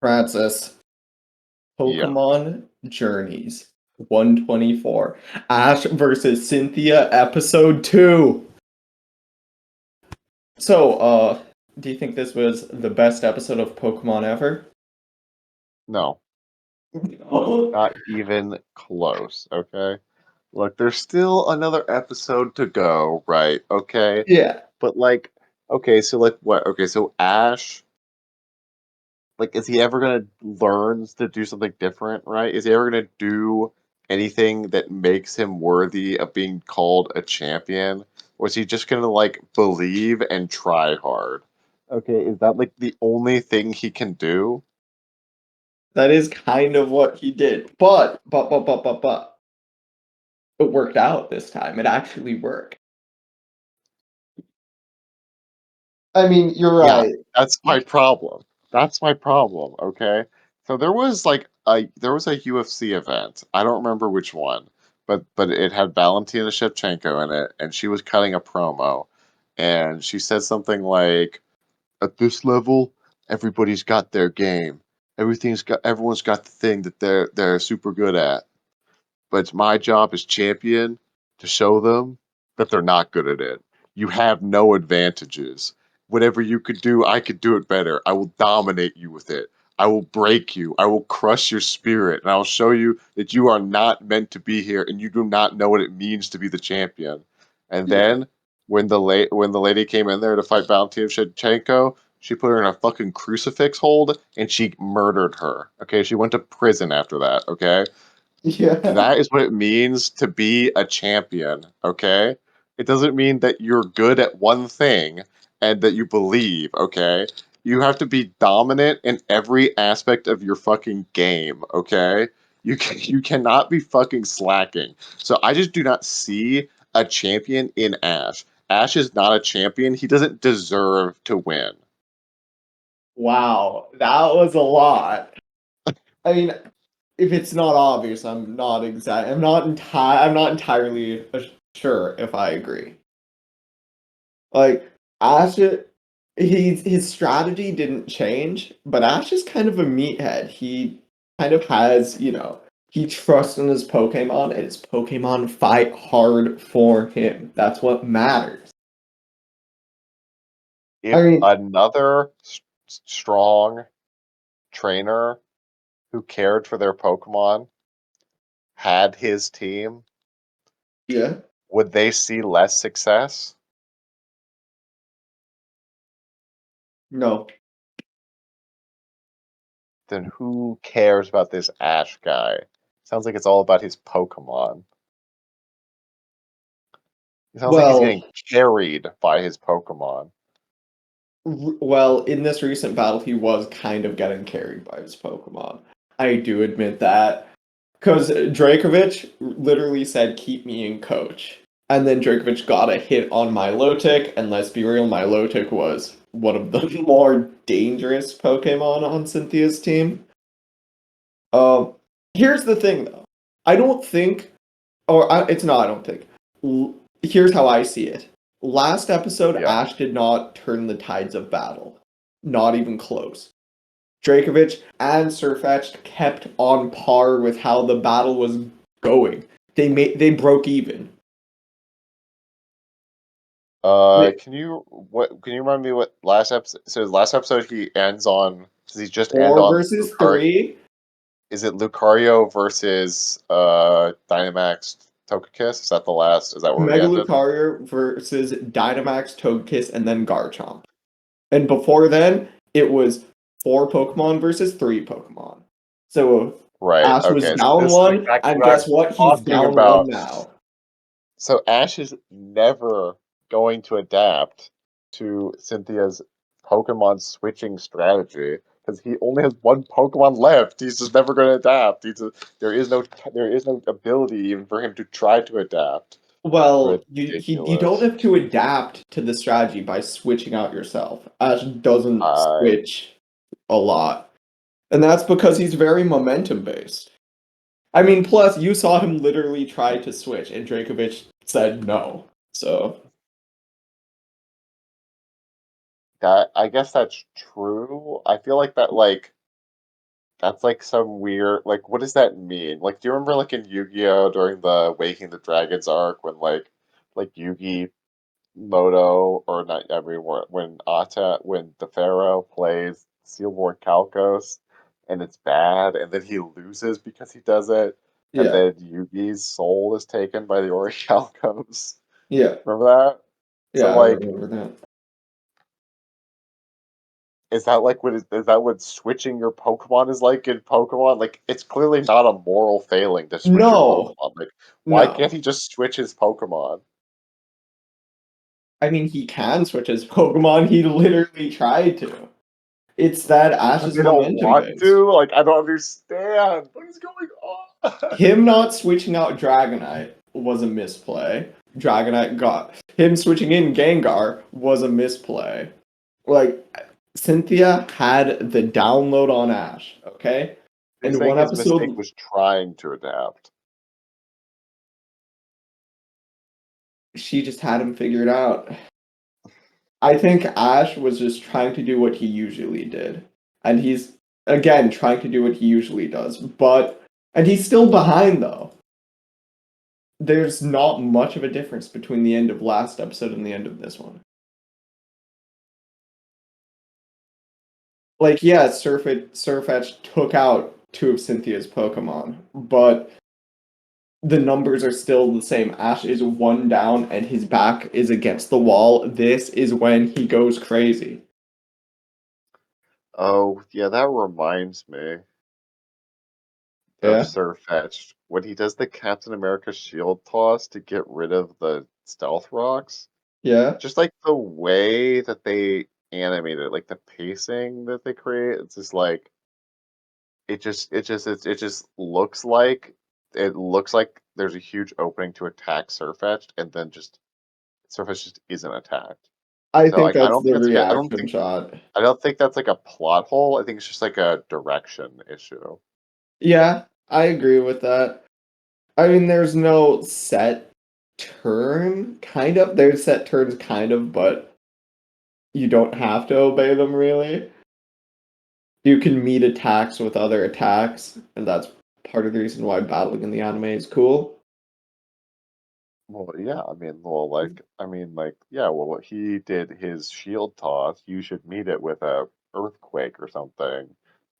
Francis, Yeah. Pokemon Journeys 124. Ash versus Cynthia, episode 2. So, do you think this was the best episode of Pokemon ever? No, Oh, not even close, okay? Look, there's still another episode to go, right? Okay. yeah. But like, okay, so like what? Okay, so Ash, like, is he ever gonna learn to do something different, right? Is he ever gonna do anything that makes him worthy of being called a champion? Or is he just gonna like believe and try hard? Okay, is that like the only thing he can do? That is kind of what he did. But, it worked out this time. It actually worked. I mean, you're Yeah, right. that's my problem. That's my problem, okay? So there was a UFC event. I don't remember which one, but it had Valentina Shevchenko in it, and she was cutting a promo, and she said something like, "At this level, everybody's got their game. Everyone's got the thing that they're super good at. But it's my job as champion to show them that they're not good at it. You have no advantages. Whatever you could do, I could do it better. I will dominate you with it. I will break you. I will crush your spirit, and I will show you that you are not meant to be here, and you do not know what it means to be the champion." And Yeah. then when the lady came in there to fight Valentina Shevchenko, she put her in a fucking crucifix hold, and she murdered her. Okay, she went to prison after that. Okay, Yeah. that is what it means to be a champion, okay? It doesn't mean that you're good at one thing and that you believe, okay? You have to be dominant in every aspect of your fucking game, okay? You cannot be fucking slacking. So I just do not see a champion in Ash. Ash is not a champion. He doesn't deserve to win. Wow. That was a lot. I mean, if it's not obvious, I'm not entirely sure if I agree. Like Ash, his strategy didn't change, but Ash is kind of a meathead. He kind of has, he trusts in his Pokemon, and his Pokemon fight hard for him. That's what matters. I If mean, another strong trainer who cared for their Pokemon had his team, yeah, would they see less success? no. Then who cares about this Ash guy? Sounds like it's all about his Pokemon. It sounds like he's Well, getting carried by his Pokemon. well, in this recent battle, he was kind of getting carried by his Pokemon. I do admit that. Because Dracovic literally said, keep me in coach. And then Dracovic got a hit on Milotic, and let's be real, Milotic was one of the more dangerous Pokemon on Cynthia's team. Um, Here's the thing, though. I don't think, it's not, I don't think. Here's how I see it. Last episode, Yeah. Ash did not turn the tides of battle. Not even close. Dracovic and Sirfetch'd kept on par with how the battle was going. They broke even. Can you remind me what last episode? So last episode he ends on. Does he just end Four on versus Lucario? three. Is it Lucario versus Dynamax Togekiss? Is that the last? Is that where we Mega ended? Lucario versus Dynamax, Togekiss, and then Garchomp. And before then, it was four Pokemon versus three Pokemon. So Right. Ash was Okay. So down this is one, exactly and what I guess was what? He's talking down one about. now. So Ash is never going to adapt to Cynthia's Pokemon switching strategy because he only has one Pokemon left. He's just never going to adapt. There is no ability even for him to try to adapt. Well, you don't Ridiculous. have to adapt to the strategy by switching out yourself. Ash doesn't I switch a lot. And that's because he's very momentum based. I mean, plus you saw him literally try to switch and Dracovic said no. So that I guess that's true. I feel like that That's like some weird, like, what does that mean? Like, do you remember like in Yu-Gi-Oh during the Waking the Dragons arc when like Yugi Moto or not? I mean, when the Pharaoh plays Sealboard Calcos, and it's bad, and then he loses because he does it, and Yeah, then Yugi's soul is taken by the Orichalcos. yeah, Remember that? yeah. So I like, remember that. is that like is that what switching your Pokemon is like in Pokemon? Like, it's clearly not a moral failing to switch your No, Pokemon. Like, why can't no. he just switch his Pokemon? I mean, he can switch his Pokemon. He literally tried to. It's that Ash But is they don't momentum want based. to? Like, I don't understand. What is going on? Him not switching out Dragonite was a misplay. Dragonite got him switching in Gengar was a misplay. Like Cynthia had the download on Ash, okay? You're And saying one his mistake episode was trying to adapt. she just had him figured out. I think Ash was just trying to do what he usually did. And he's again trying to do what he usually does. And he's still behind though. There's not much of a difference between the end of last episode and the end of this one. Like, yeah, Surfetch took out two of Cynthia's Pokemon, but the numbers are still the same. Ash is one down and his back is against the wall. This is when he goes crazy. Oh, yeah, that reminds me of Yeah, Surfetched. When he does the Captain America shield toss to get rid of the stealth rocks, yeah. just like the way that they animate it, like the pacing that they create, it's just like it just looks like there's a huge opening to attack Surfetched, and then just Surfetched just isn't attacked. I So think like that's the reaction think shot. I don't think that's like a plot hole. I think it's just like a direction issue. Yeah, I agree with that. I mean, there's no set turn, kind of. There's set turns, kind of, but you don't have to obey them really. You can meet attacks with other attacks, and that's part of the reason why battling in the anime is cool. Well, yeah, yeah, well, he did his shield toss. You should meet it with a earthquake or something.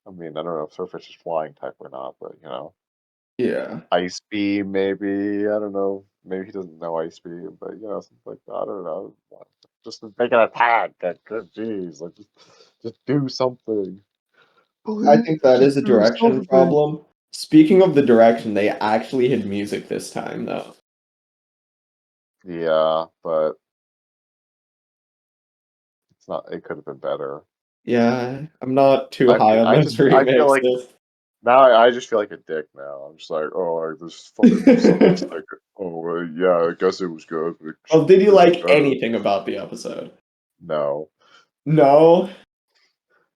I mean, I don't know if Surface is flying type or not, but Yeah. Ice Beam maybe. I don't know. Maybe he doesn't know Ice Beam, but something like that. I don't know. Just make an attack. Good, jeez, like just do something. I Please, think that just is a do direction something. problem. Speaking of the direction, they actually had music this time, though. Yeah, but it's not. It could have been better. Yeah, I'm not too I high feel, on those I feel like remixes. now I just feel like a dick now. I'm just like, oh, like, this fucking sucks. Like, oh, yeah, I guess it was good, but Oh, did you could have been like better. anything about the episode? No. No,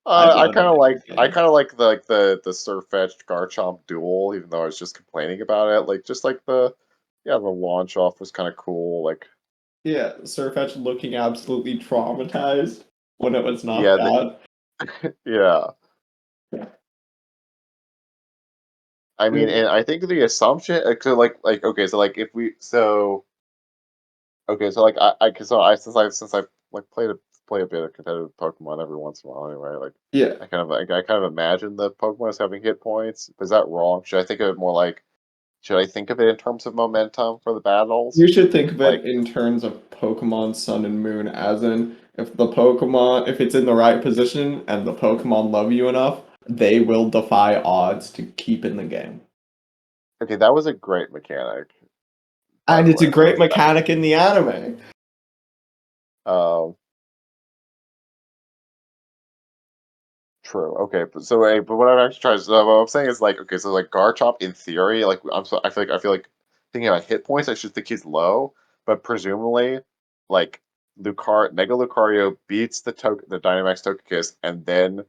I thought it was I entertaining. kind of like the Surfetched Garchomp duel, even though I was just complaining about it. Like, just like the launch off was kind of cool. Like, Yeah, Surfetch looking absolutely traumatized when it was yeah, knocked out. yeah. I mean, Mm, and I think the assumption, okay, so like if we, so okay, so like since I like play a bit of competitive Pokemon every once in a while anyway, like yeah, I kind of imagine the Pokemon as having hit points. Is that wrong? Should I think of it more like should I think of it in terms of momentum for the battles? you should think of Like, it in terms of Pokemon Sun and Moon, as in if it's in the right position and the Pokemon love you enough, they will defy odds to keep in the game. okay, that was a great mechanic, by And the it's way. a great mechanic in the anime. Um, True. Okay, but what I'm actually trying to, so what I'm saying is like, okay, so like Garchomp in theory, like I feel like thinking about hit points, I should think he's low, but presumably, like Mega Lucario beats the Dynamax Togekiss, and then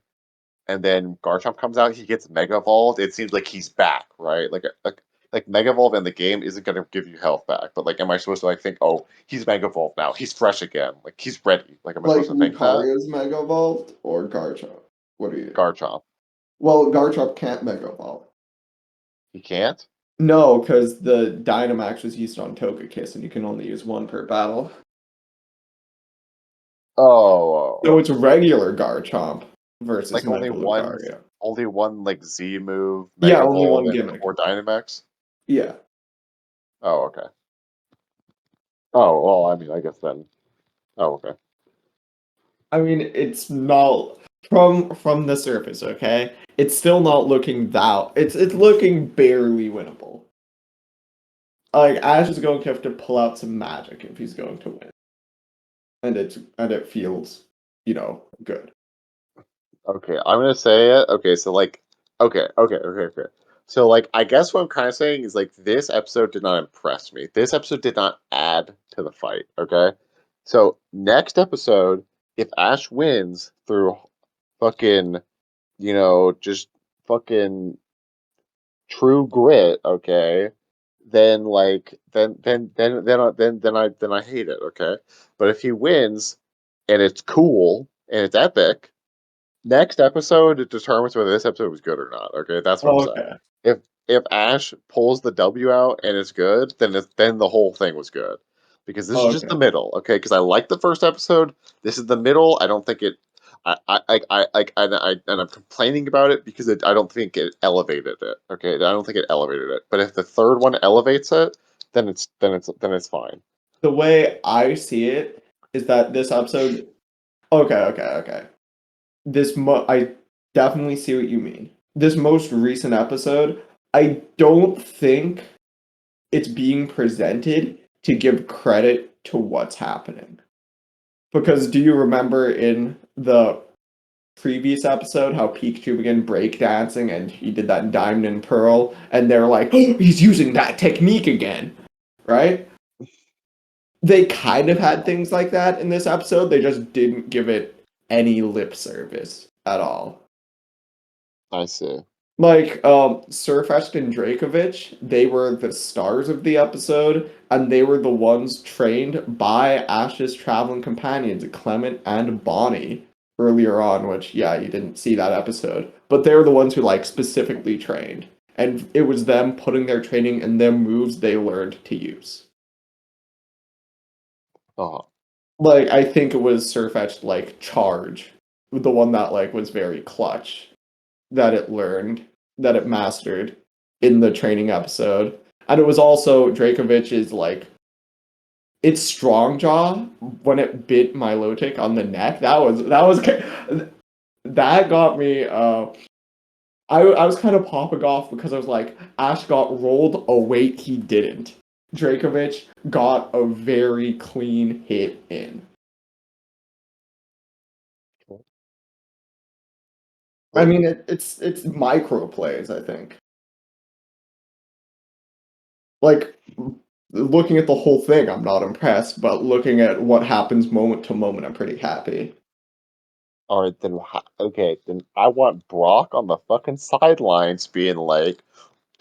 Garchomp comes out, he gets Mega Evolved. It seems like he's back, right? Like Mega Evolve in the game isn't going to give you health back, but like, am I supposed to like think, oh, he's Mega Evolved now, he's fresh again, like he's ready? Like, am I Like supposed to think that? Lucario's Mega Evolved or Garchomp? What are you? Garchomp. Well, Garchomp can't Mega Evolve. He can't? No, because the Dynamax was used on Togekiss, and you can only use one per battle. Oh, So it's regular Garchomp versus like Mega Lucario. only one like Z move, Yeah, Mega only Evolve, one and gimmick. or Dynamax. Yeah. Oh, okay. Oh, well, I mean, I guess then. Oh, okay. I mean, it's not from the surface, okay? It's still not looking that. It's looking barely winnable. Like Ash is going to have to pull out some magic if he's going to win, and it feels, good. Okay, I'm gonna say it. Okay, so like, okay. So like, I guess what I'm kind of saying is like, this episode did not impress me. This episode did not add to the fight. Okay, so next episode, if Ash wins through fucking, just fucking true grit, okay, then like, then I hate it. Okay, but if he wins and it's cool and it's epic, next episode it determines whether this episode was good or not. Okay, that's what I'm saying. Okay. If Ash pulls the W out and it's good, then the whole thing was good. Because this is just the Okay. middle, okay? Because I like the first episode. This is the middle. I don't think it. And I'm complaining about it because I don't think it elevated it. Okay, I don't think it elevated it. But if the third one elevates it, then it's fine. The way I see it is that this episode. Okay. I definitely see what you mean. This most recent episode, I don't think it's being presented to give credit to what's happening. Because do you remember in the previous episode how Pikachu began breakdancing and he did that Diamond and Pearl, and they're like, oh, he's using that technique again, right? They kind of had things like that in this episode. They just didn't give it any lip service at all. I see. Like, Surfetched and Dracovic, they were the stars of the episode, and they were the ones trained by Ash's traveling companions, Clement and Bonnie, earlier on, which, yeah, you didn't see that episode. But they were the ones who, like, specifically trained. And it was them putting their training in their moves they learned to use. Oh, Like, I think it was Surfetched, like, Charge, the one that, like, was very clutch, that it learned, that it mastered in the training episode. And it was also Dracovich's like its strong jaw when it bit Milotic on the neck. That got me I was kind of popping off because I was like, Ash got rolled a weight he didn't. Dracovic got a very clean hit in. I well, mean, it's micro plays, I think. Like looking at the whole thing, I'm not impressed, but looking at what happens moment to moment, I'm pretty happy. all right, then okay, then I want Brock on the fucking sidelines being like,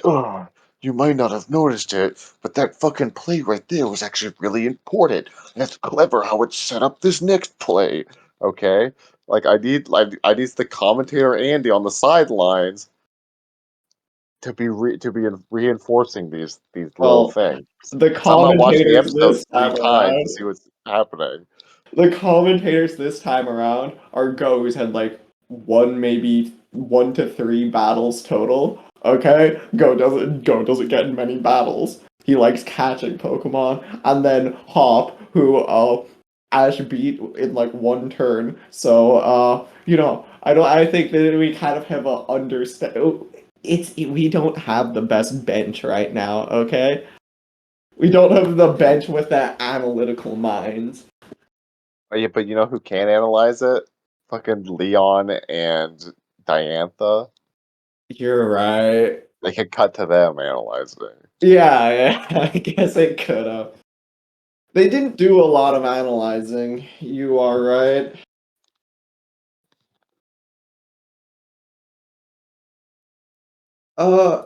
"Ugh, you might not have noticed it, but that fucking play right there was actually really important. That's clever how it set up this next play." Okay? Like I need the commentator Andy on the sidelines to be reinforcing these little Well, things. the Because I'm not watching the commentators episode this three time times to around, see what's happening. the commentators this time around are Go's had like maybe 1 to 3 battles total. Okay, Go doesn't get in many battles. He likes catching Pokemon, and then Hop, who Ash beat in like one turn. So I think that we kind of have a understand. We don't have the best bench right now. Okay, we don't have the bench with that analytical minds. Oh, yeah, but you know who can analyze it? Fucking Leon and Diantha. You're right. They can cut to them analyzing. Yeah, I guess it could have. They didn't do a lot of analyzing. You are right. Uh,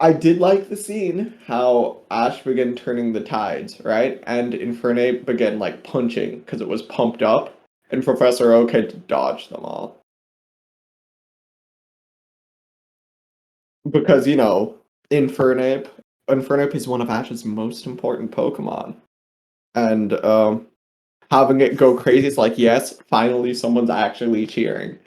I did like the scene how Ash began turning the tides, right? And Infernape began like punching because it was pumped up, and Professor Oak had to dodge them all. because Infernape Infernape is one of Ash's most important Pokemon, and having it go crazy is like, yes, finally someone's actually cheering.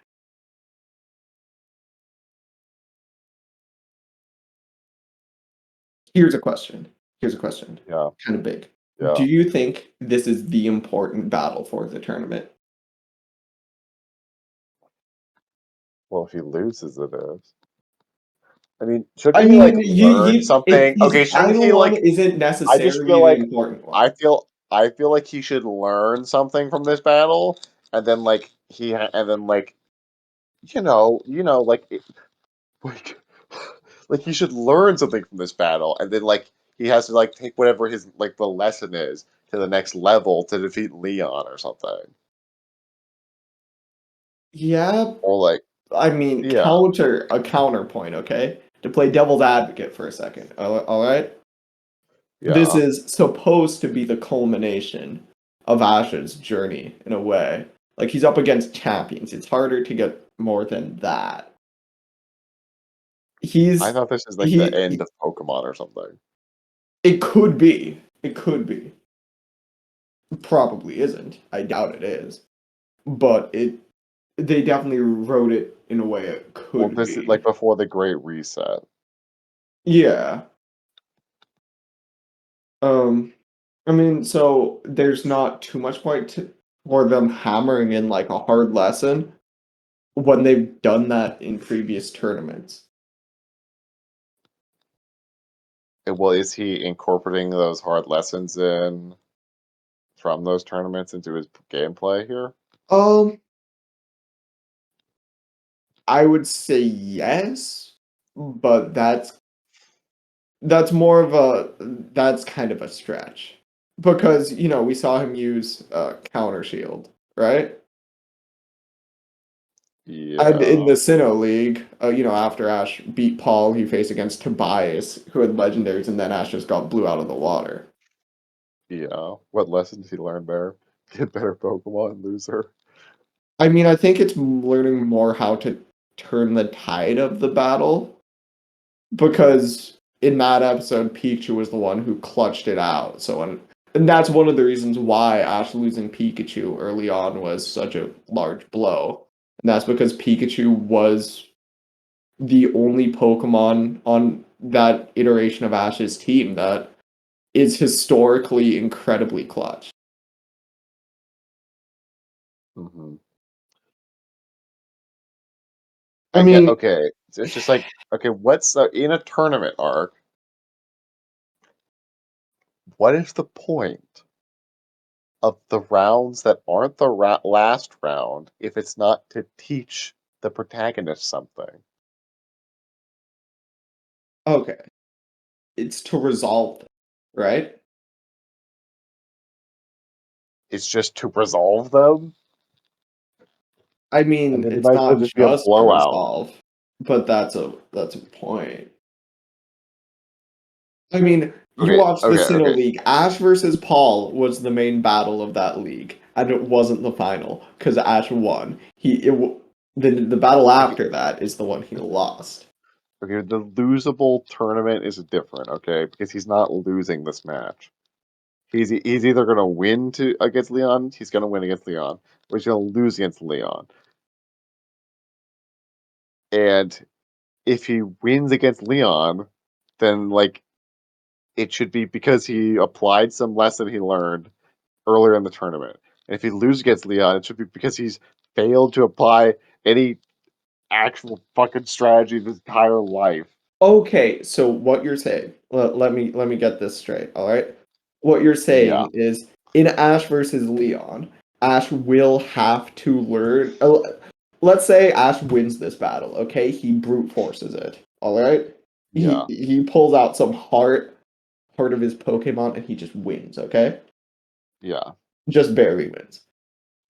Here's a question. Here's a question. Yeah, Kind of big. Do yeah. you think this is the important battle for the tournament? Well, if he loses, it is. I mean, shouldn't I he like mean, learn something? his Okay, shouldn't final he one like? isn't I just necessarily feel the like important one. I feel like he should learn something from this battle, and then like and then like like like he should learn something from this battle, and then like he has to like take whatever his like the lesson is to the next level to defeat Leon or something, Yeah, or like I mean, yeah counterpoint, okay? To play devil's advocate for a second. All right? This yeah. is supposed to be the culmination of Ash's journey in a way. Like he's up against champions. It's harder to get more than that. I He's thought this is like the he, end he of Pokemon or something. it could be. It could be. Probably isn't. I doubt it is. But they definitely wrote it in a way it Well, could this is like be. before the Great Reset. Yeah. Um I mean, so there's not too much point for them hammering in like a hard lesson when they've done that in previous tournaments. Well, is he incorporating those hard lessons in from those tournaments into his gameplay here? Um, I would say yes, but that's more of a that's kind of a stretch because we saw him use counter shield, right? And in Yeah, the Sinnoh League, after Ash beat Paul, he faced against Tobias, who had legendaries, and then Ash just got blew out of the water. yeah. What lessons did he learn there? Get better Pokemon, loser. I mean, I think it's learning more how to turn the tide of the battle because in that episode, Pikachu was the one who clutched it out. And that's one of the reasons why Ash losing Pikachu early on was such a large blow. And that's because Pikachu was the only Pokemon on that iteration of Ash's team that is historically incredibly clutch. Hmm. I I get mean, okay. It's just like okay, what's in a tournament arc? What is the point of the rounds that aren't the last round if it's not to teach the protagonist something? okay, it's to resolve them, right? It's just to resolve them, I and mean, then it it's might as well not just be a just to blowout. resolve, but that's a point. I mean, you Okay, watched the okay, Sinnoh okay. League. Ash versus Paul was the main battle of that league, and it wasn't the final because Ash won. The battle Okay, after that is the one he lost. okay, the losable tournament is different, okay? Because he's not losing this match. He's either gonna win to against Leon, he's gonna win against Leon, or he's gonna lose against Leon. And if he wins against Leon, then like it should be because he applied some lesson he learned earlier in the tournament. And if he loses against Leon, it should be because he's failed to apply any actual fucking strategy his entire life. Okay, so what you're saying, let me get this straight, all right? What you're Yeah, saying is in Ash versus Leon, Ash will have to learn. Let's say Ash wins this battle, okay? He brute forces it, all right? He yeah, he pulls out some heart of his Pokemon and he just wins, okay? yeah, Just barely wins.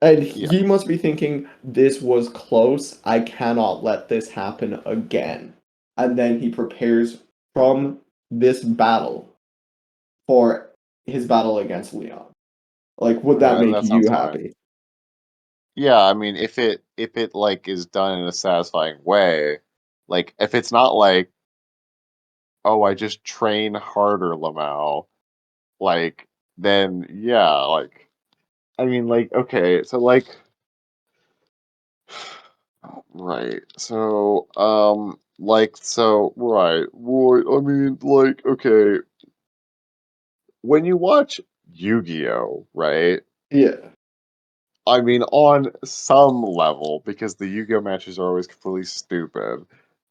And yeah. he must be thinking, this was close. I cannot let this happen again. And then he prepares from this battle for his battle against Leon. Like, would that Okay, make that sounds you fine. happy? Yeah, I mean, if it like is done in a satisfying way, like if it's not like oh, I just train harder, Lamau. Like, then yeah, like, I mean, like, okay, so like, right, so, right, I mean, like, okay, when you watch Yu-Gi-Oh, right? Yeah. I mean, on some level, because the Yu-Gi-Oh matches are always completely stupid.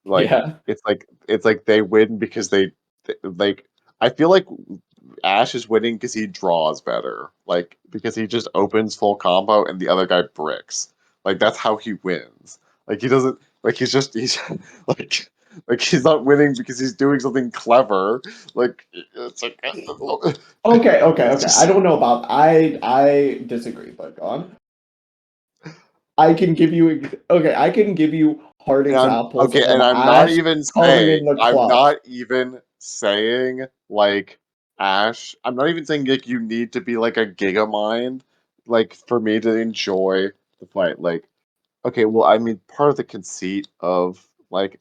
Like Yeah. it's like they win because like I feel like Ash is winning because he draws better. Like because he just opens full combo and the other guy bricks. Like that's how he wins. Like he doesn't like he's like like he's not winning because he's doing something clever. Like it's like Okay, okay, it's okay. I just don't know about I disagree, but go on. I can give you okay, I can give you hard and I'm examples okay, of and Ash coming in the I'm clutch. not even saying like Ash. I'm not even saying like you need to be like a Giga Mind, like for me to enjoy the fight. Like, okay, well, I mean, part of the conceit of like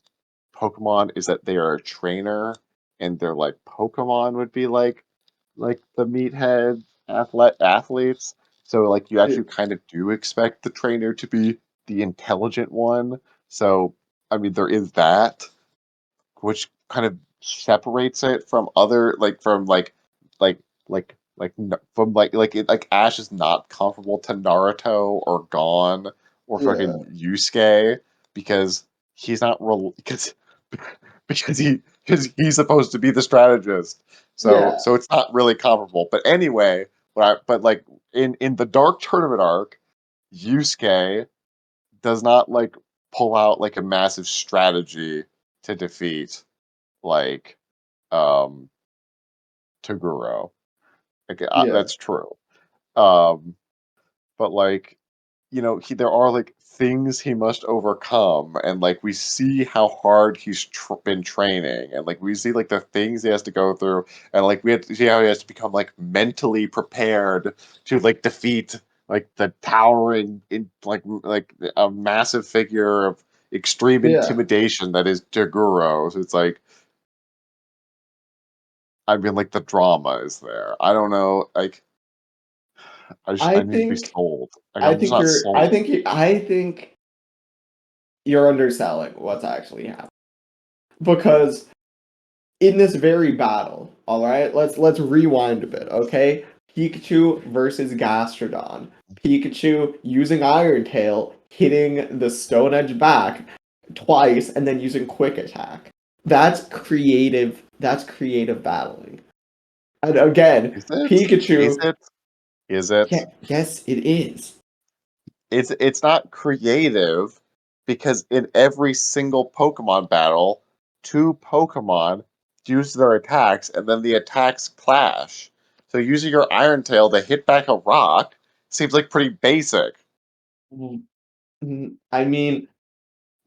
Pokemon is that they are a trainer, and they're like Pokemon would be like the meathead athletes. So like you Yeah. actually kind of do expect the trainer to be the intelligent one. So I mean there is that, which kind of separates it from other like from like Ash is not comparable to Naruto or Gon or Yeah. fucking Yusuke because he's not real because he's supposed to be the strategist. So Yeah. so it's not really comparable. But anyway, but like in the Dark Tournament arc, Yusuke does not like pull out like a massive strategy to defeat like um Toguro. Like Yeah. that's true. Um but like there are like things he must overcome, and like we see how hard he's been training, and like we see like the things he has to go through, and like we have to see how he has to become like mentally prepared to like defeat like the towering like a massive figure of extreme Yeah. intimidation that is Toguro. So it's like I mean like the drama is there. I don't know, like I I need to be think sold. Like I'm just not sold. I think you're underselling what's actually happening. Because in this very battle, all right, let's rewind a bit, okay? Pikachu versus Gastrodon. Pikachu using Iron Tail, hitting the Stone Edge back twice, and then using Quick Attack. That's creative battling. And again, Is it? Is Pikachu. it? Is it? Yeah, yes, it is. It's not creative because in every single Pokemon battle, two Pokemon use their attacks and then the attacks clash. So using your Iron Tail to hit back a rock seems like pretty basic. I mean,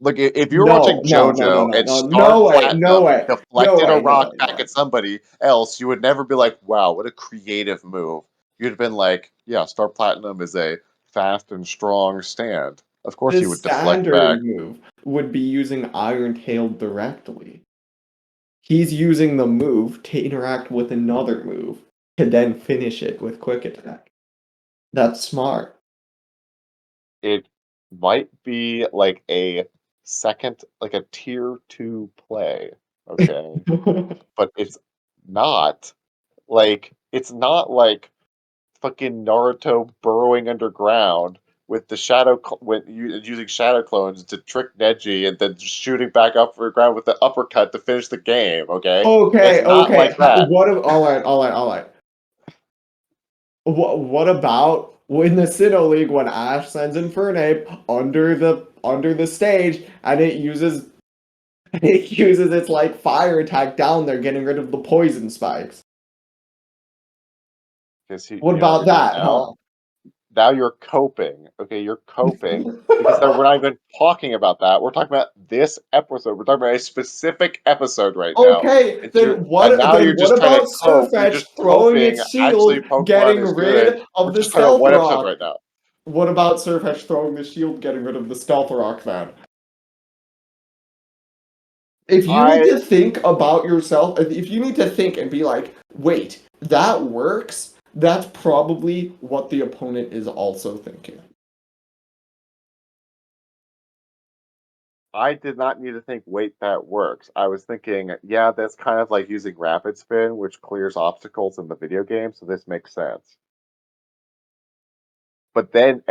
Look, if you were no, watching no, no, no, JoJo no, and no, Star no way, no Platinum way, no deflected a way, no rock way, no back way. at somebody else, you would never be like, wow, what a creative move. You'd have been like, yeah, Star Platinum is a fast and strong stand. Of course The he would deflect back. standard move would be using Iron Tail directly. He's using the move to interact with another move to then finish it with Quick Attack. That's smart. It might be like a second, like a tier two play, okay? But it's not like fucking Naruto burrowing underground with the using shadow clones to trick Neji and then just shooting back up for the ground with the uppercut to finish the game. Okay, it's Okay, not okay. like that. All right, all right, all right. What about in the Sinnoh League when Ash sends Infernape under the stage and it uses its like fire attack down there, getting rid of the poison spikes. Because What about okay, that, huh? now you're coping. Okay, you're coping because we're not even talking about that. We're talking about this episode. We're talking about a specific episode right now. Okay, It's your and now you're then what just trying to about cope. You're Surfetch just throwing coping. its Actually, shield, Pokemon getting is good. rid We're of the just talking about stealth one episode rock? right now. What about Surfetch throwing the shield, getting rid of the stealth rock then? If you need I to think about yourself, if you need to think and be like, wait, that works, that's probably what the opponent is also thinking. I did not need to think, wait, that works. I was thinking, yeah, that's kind of like using rapid spin, which clears obstacles in the video game, so this makes sense. But then,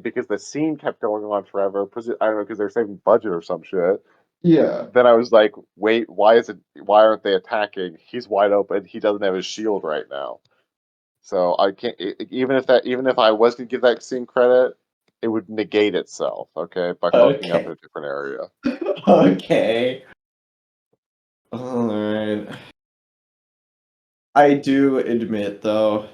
because the scene kept going on forever, I don't know, because they're saving budget or some shit. Yeah. Then I was like, wait, why aren't they attacking? He's wide open. He doesn't have his shield right now. So I can't, even if I was to give that scene credit, it would negate itself, okay, by fucking up in Okay. a different area. Okay. Alright. I do admit though.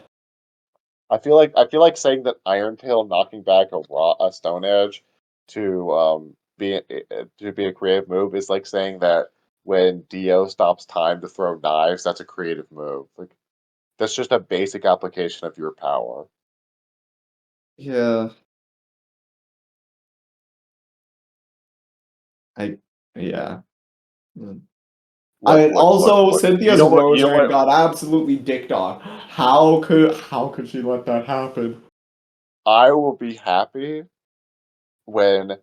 I feel like saying that Iron Tail knocking back a Stone Edge to be a creative move is like saying that when Dio stops time to throw knives, that's a creative move. Like that's just a basic application of your power. Yeah. I yeah. Mm. I also Look. Cynthia's You rose know ring what? got absolutely dicked on. How could she let that happen? I will be happy when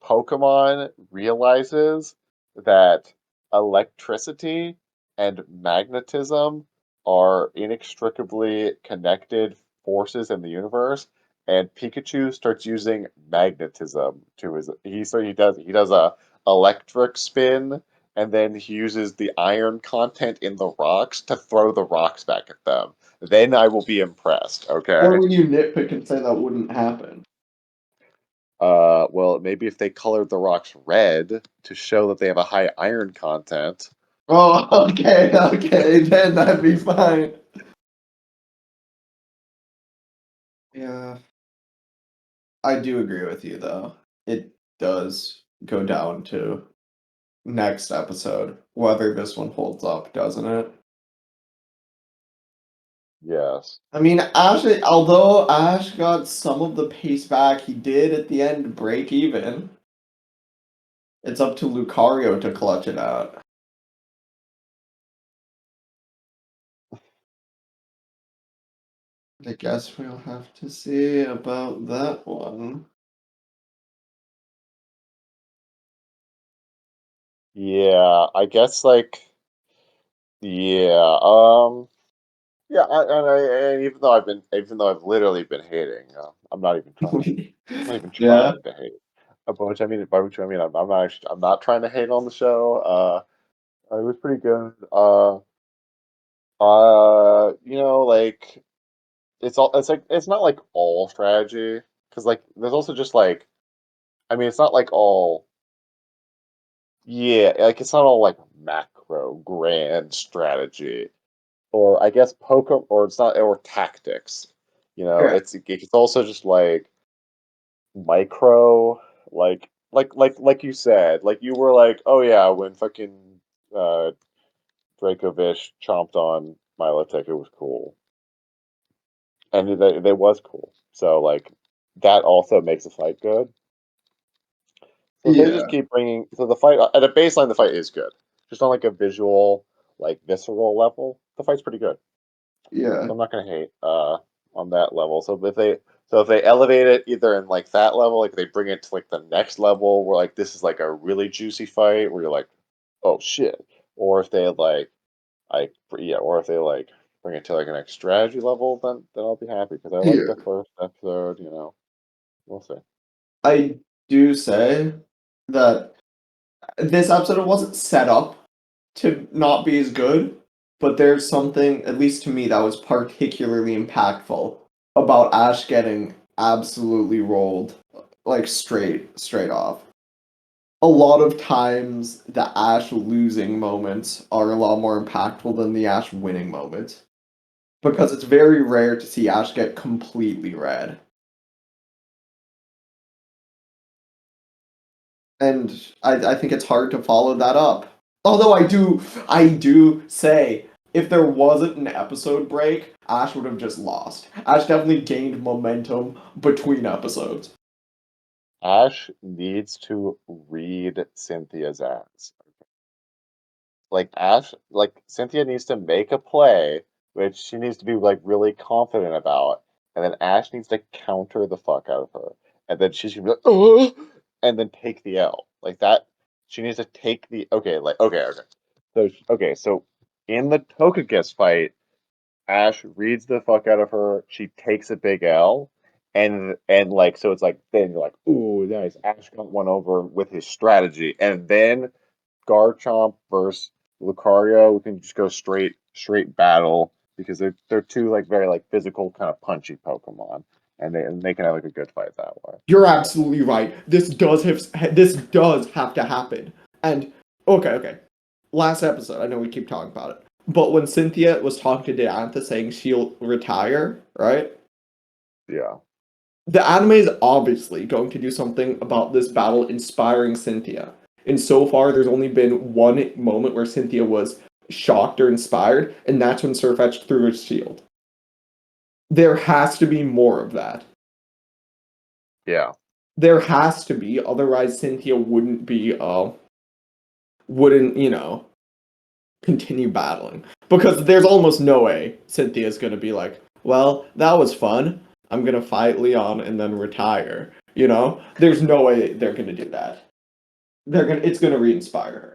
Pokemon realizes that electricity and magnetism are inextricably connected forces in the universe, and Pikachu starts using magnetism to his he does a electric spin, and then he uses the iron content in the rocks to throw the rocks back at them. Then I will be impressed, Or okay? would you nitpick and say that wouldn't happen? Well, maybe if they colored the rocks red to show that they have a high iron content. Oh, okay, okay, then that'd be fine. Yeah, I do agree with you though. It does go down to next episode, whether this one holds up, doesn't it? Yes. I mean, although Ash got some of the pace back, he did at the end break even. It's up to Lucario to clutch it out. I guess we'll have to see about that one. Yeah, I guess yeah, yeah, and even though I've literally been hating, I'm not even Yeah, trying to hate. By which I mean, I'm not trying to hate on the show. It was pretty good. Like it's like it's not like all strategy because like there's also just like I mean, it's not like all yeah, like it's not all like macro grand strategy or I guess poker or it's not or tactics. You know, yeah, it's also just like micro like you said, like you were like, "Oh yeah, when fucking uh Dracovish chomped on Milotic, it was cool." And they was cool. So like that also makes the fight good. So if they just yeah, keep bringing, so the fight at a baseline, the fight is good. Just on like a visual, like visceral level, the fight's pretty good. yeah, So I'm not gonna hate on that level. So if they elevate it either in like that level, like they bring it to like the next level where like this is like a really juicy fight where you're like, oh shit, or if they or if they like bring it to like an next strategy level, then I'll be happy because I like yeah. the first episode. We'll see. I do say that this episode wasn't set up to not be as good, but there's something, at least to me, that was particularly impactful about Ash getting absolutely rolled, like straight off. A lot of times, the Ash losing moments are a lot more impactful than the Ash winning moments because it's very rare to see Ash get completely red. And I think it's hard to follow that up. Although I do say if there wasn't an episode break, Ash would have just lost. Ash definitely gained momentum between episodes. Ash needs to read Cynthia's ass. like Ash, like Cynthia needs to make a play, which she needs to be like really confident about, and then Ash needs to counter the fuck out of her, and then she's gonna be like, oh, and then take the L like that. She needs to take the okay. So in the Togekiss fight, Ash reads the fuck out of her. She takes a big L, and like so it's like then you're like, ooh, nice. Ash got one over with his strategy, and then Garchomp versus Lucario, we can just go straight battle because they're two like very like physical kind of punchy Pokemon, and they can have like a good fight that way. You're absolutely right. This does have to happen. And okay. Last episode, I know we keep talking about it, but when Cynthia was talking to Diantha saying she'll retire, right? Yeah, The anime is obviously going to do something about this battle inspiring Cynthia. And so far, there's only been one moment where Cynthia was shocked or inspired, and that's when Sirfetch'd threw his shield. There has to be more of that. yeah, There has to be, otherwise Cynthia wouldn't, continue battling. Because there's almost no way Cynthia's gonna be like, well, that was fun. I'm gonna fight Leon and then retire. There's no way they're gonna do that. It's gonna re-inspire her.